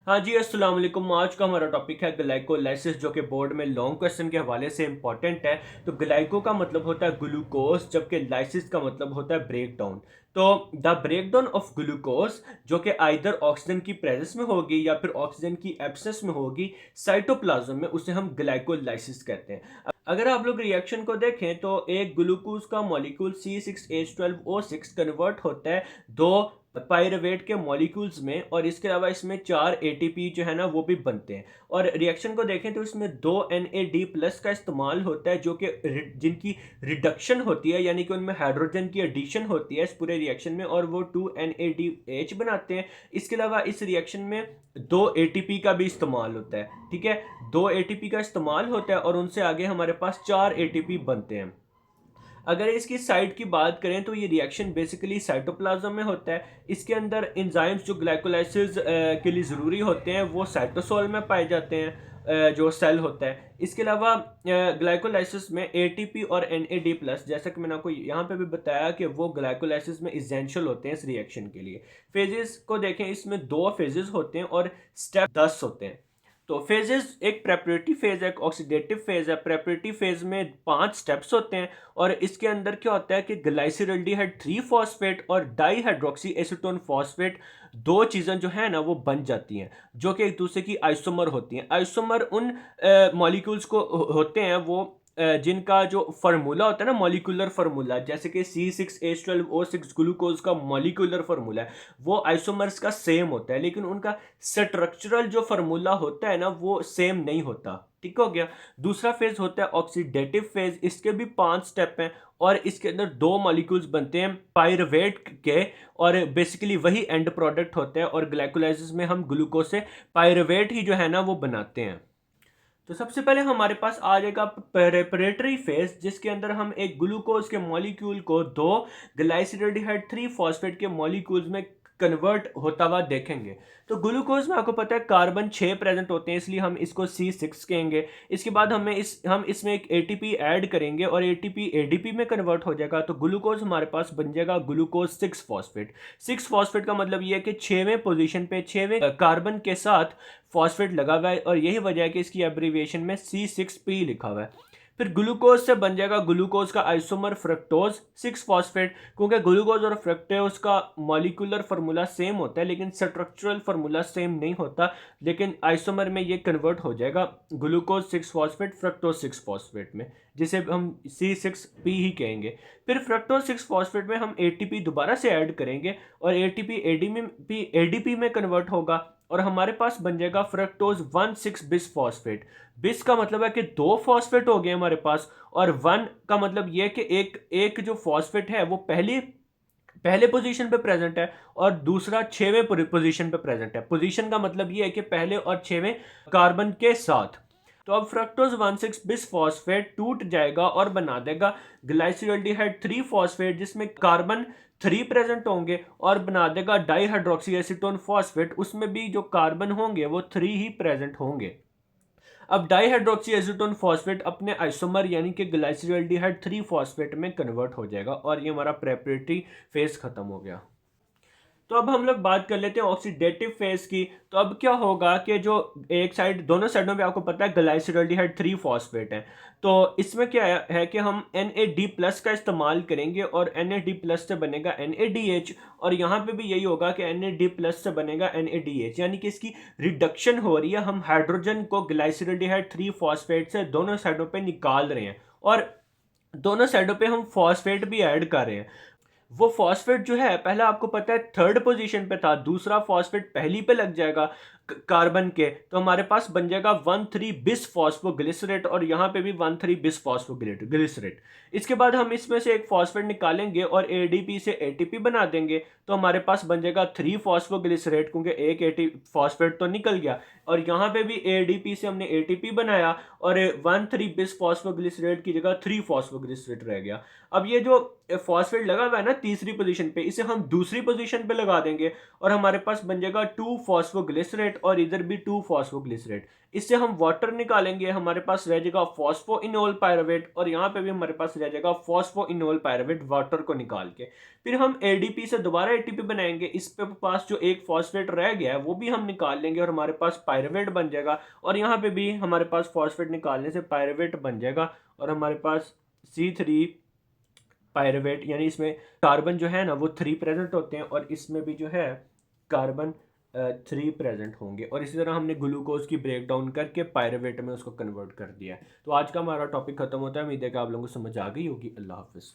हाँ जी, अस्सलाम वालेकुम। आज का हमारा टॉपिक है ग्लाइकोलाइसिस, जो कि बोर्ड में लॉन्ग क्वेश्चन के हवाले से इंपॉर्टेंट है। तो ग्लाइको का मतलब होता है ग्लूकोज, जबकि लाइसिस का मतलब होता है ब्रेक डाउन। तो the break down of glucose, जो कि आइदर ऑक्सीजन की प्रेजेंस में होगी या फिर ऑक्सीजन की एब्सेंस में होगी साइटोप्लाज्म में, उसे हम ग्लाइकोलाइसिस कहते हैं। अगर आप लोग रिएक्शन को देखें तो एक ग्लूकोज का मॉलिक्यूल C6H12O6 कन्वर्ट होता है दो पायरुवेट के मॉलिक्यूल्स में, और इसके अलावा इसमें 4 एटीपी जो है ना वो भी बनते हैं। और रिएक्शन को देखें तो इसमें 2 NAD+ का इस्तेमाल होता है, जो कि जिनकी रिडक्शन होती है, यानी कि उनमें हाइड्रोजन की एडिशन होती है इस पूरे रिएक्शन में, और वो 2 NADH बनाते हैं। इसके अलावा इस रिएक्शन में 2 ATP का भी इस्तेमाल होता है। ठीक है, 2 ATP का इस्तेमाल होता है और उनसे आगे हमारे पास 4 ATP बनते हैं। अगर इसकी साइट की बात करें तो ये रिएक्शन बेसिकली साइटोप्लाज्म में होता है। इसके अंदर एंजाइम्स जो ग्लाइकोलाइसिस के लिए ज़रूरी होते हैं वो साइटोसोल में पाए जाते हैं, जो सेल होता है। इसके अलावा ग्लाइकोलाइसिस में एटीपी और NAD+, जैसा कि मैंने आपको यहाँ पे भी बताया कि वो ग्लाइकोलाइसिस में इसेंशियल होते हैं इस रिएक्शन के लिए। फेजेस को देखें, इसमें 2 फेजेस होते हैं और स्टेप 10 होते हैं। तो फेजेस, एक प्रेपरेटरी फेज है, एक ऑक्सीडेटिव फेज है। प्रेपरेटरी फेज में 5 स्टेप्स होते हैं और इसके अंदर क्या होता है कि ग्लाइसिरल्डिहाइड 3 फॉस्फेट और डाईहाइड्रोक्सी एसीटोन फॉस्फेट, दो चीज़ें जो है ना वो बन जाती हैं, जो कि एक दूसरे की आइसोमर होती हैं। आइसोमर उन मॉलिक्यूल्स को होते हैं वो जिनका जो फार्मूला होता है ना, मॉलिक्यूलर फार्मूला, जैसे कि C6H12O6 ग्लूकोज का मॉलिक्यूलर फार्मूला है, वो आइसोमर्स का सेम होता है, लेकिन उनका स्ट्रक्चरल जो फार्मूला होता है ना वो सेम नहीं होता। ठीक हो गया। दूसरा फेज होता है ऑक्सीडेटिव फेज। इसके भी 5 स्टेप हैं और इसके अंदर 2 मॉलिक्यूल्स बनते हैं पायरुवेट के, और बेसिकली वही एंड प्रोडक्ट होता है। और ग्लाइकोलाइसिस में हम ग्लूकोज से पायरुवेट ही जो है ना वो बनाते हैं। तो सबसे पहले हमारे पास आ जाएगा प्रेपरेटरी फेज, जिसके अंदर हम एक ग्लूकोज के मॉलिक्यूल को 2 ग्लाइसिरल्डिहाइड 3 फॉस्फेट के मॉलिक्यूल्स में कन्वर्ट होता हुआ देखेंगे। तो ग्लूकोज में आपको पता है कार्बन 6 प्रेजेंट होते हैं, इसलिए हम इसको C6 कहेंगे। इसके बाद हम इसमें एक ATP ऐड करेंगे और ATP ADP में कन्वर्ट हो जाएगा, तो ग्लूकोज हमारे पास बन जाएगा ग्लूकोज 6 फॉस्फेट। 6 फॉस्फेट का मतलब ये है कि 6वें पोजीशन पे 6वें कार्बन के साथ फॉस्फेट लगा हुआ है, और यही वजह है कि इसकी एब्रीविएशन में C6P लिखा हुआ है। फिर ग्लूकोज से बन जाएगा ग्लूकोज का आइसोमर फ्रक्टोज 6 फॉस्फेट, क्योंकि ग्लूकोज और फ्रक्टोज का मॉलिक्यूलर फार्मूला सेम होता है लेकिन स्ट्रक्चरल फार्मूला सेम नहीं होता, लेकिन आइसोमर में ये कन्वर्ट हो जाएगा ग्लूकोज 6 फॉस्फेट फ्रक्टोज 6 फॉस्फेट में, जिसे हम C6P ही कहेंगे। फिर फ्रक्टोज 6 फॉस्फेट में हम ATP दोबारा से ऐड करेंगे और ATP ADP में कन्वर्ट होगा, और हमारे पास बन जाएगा फ्रक्टोज 1,6 बिस फॉस्फेट। बिस का मतलब है कि 2 फॉस्फेट हो गए हमारे पास, और 1 का मतलब यह है कि एक एक जो फॉस्फेट है वो पहले पोजीशन पे प्रेजेंट है और दूसरा 6वें पोजीशन पे प्रेजेंट है। पोजीशन का मतलब ये है कि पहले और 6वें कार्बन के साथ। तो अब फ्रक्टोज 1,6 बिस फॉस्फेट टूट जाएगा और बना देगा ग्लाइसिरल्डिहाइड 3 फॉस्फेट, जिसमें कार्बन 3 प्रेजेंट होंगे, और बना देगा डाईहाइड्रोक्सी एसीटोन फॉस्फेट, उसमें भी जो कार्बन होंगे वो 3 ही प्रेजेंट होंगे। अब डाईहाइड्रोक्सी एसीटोन फॉस्फेट अपने आइसोमर यानी कि ग्लाइसिरल्डिहाइड 3 फॉस्फेट में कन्वर्ट हो जाएगा, और ये हमारा प्रेपरेटरी फेज खत्म हो गया। तो अब हम लोग बात कर लेते हैं ऑक्सीडेटिव फेज की। तो अब क्या होगा कि जो एक साइड, दोनों साइडों पे आपको पता है ग्लाइसिरल्डिहाइड 3 फॉस्फेट है, तो इसमें क्या है कि हम NAD+ का इस्तेमाल करेंगे और NAD+ से बनेगा NADH, और यहाँ पे भी यही होगा कि NAD+ से बनेगा NADH, यानी कि इसकी रिडक्शन हो रही है। हम हाइड्रोजन को ग्लाइसिरल्डिहाइड 3 फॉस्फेट से दोनों साइडों पे निकाल रहे हैं, और दोनों साइडों पे हम फॉस्फेट भी ऐड कर रहे हैं। वो फॉस्फेट जो है पहला आपको पता है 3rd पोजीशन पे था, दूसरा फॉस्फेट पहली पे लग जाएगा कार्बन के, तो हमारे पास बन जाएगा 1,3 बिस फॉस्फोग्लिसरेट, और यहाँ पे भी 1,3 बिस फॉस्फोग्लिसरेट। इसके बाद हम इसमें से एक फॉस्फेट निकालेंगे और ADP से ATP बना देंगे, तो हमारे पास बन जाएगा 3 फॉस्फोग्लिसरेट, क्योंकि एक ATP फॉस्फेट तो निकल गया, और यहाँ पे भी ADP से हमने ATP बनाया, और 1,3 बिस फॉस्फोग्लिसरेट की जगह 3 फॉस्फोग्लिसरेट रह गया। अब ये जो फॉस्फेट लगा हुआ है ना तीसरी पोजीशन पे, इसे हम दूसरी पोजीशन पे लगा देंगे और हमारे पास बन जाएगा 2 फॉस्फोग्लिसरेट और इधर भी 2 फॉस्फोग्लिसरेट। इससे हम वाटर निकालेंगे, हमारे पास रह जाएगा फॉस्फोइनोल पायरुवेट और यहाँ पे भी हमारे पास रह जाएगा फॉस्फोइनोल पायरुवेट वाटर को निकाल के। फिर हम एडीपी से दोबारा एटीपी बनाएंगे, इस पे पास जो एक फॉस्फेट रह गया है वो भी हम निकाल लेंगे और हमारे पास पायरुवेट बन जाएगा और यहाँ पे भी हमारे पास फॉस्फेट निकालने से पायरुवेट बन जाएगा और हमारे पास C3 पायरुवेट, यानी इसमें कार्बन जो है ना वो 3 प्रेजेंट होते हैं और इसमें भी जो है कार्बन 3 प्रेजेंट होंगे। और इसी तरह हमने ग्लूकोज की ब्रेक डाउन करके पायरुवेट में उसको कन्वर्ट कर दिया है। तो आज का हमारा टॉपिक खत्म होता है। उम्मीद है कि आप लोगों को समझ आ गई होगी। अल्लाह हाफिज़।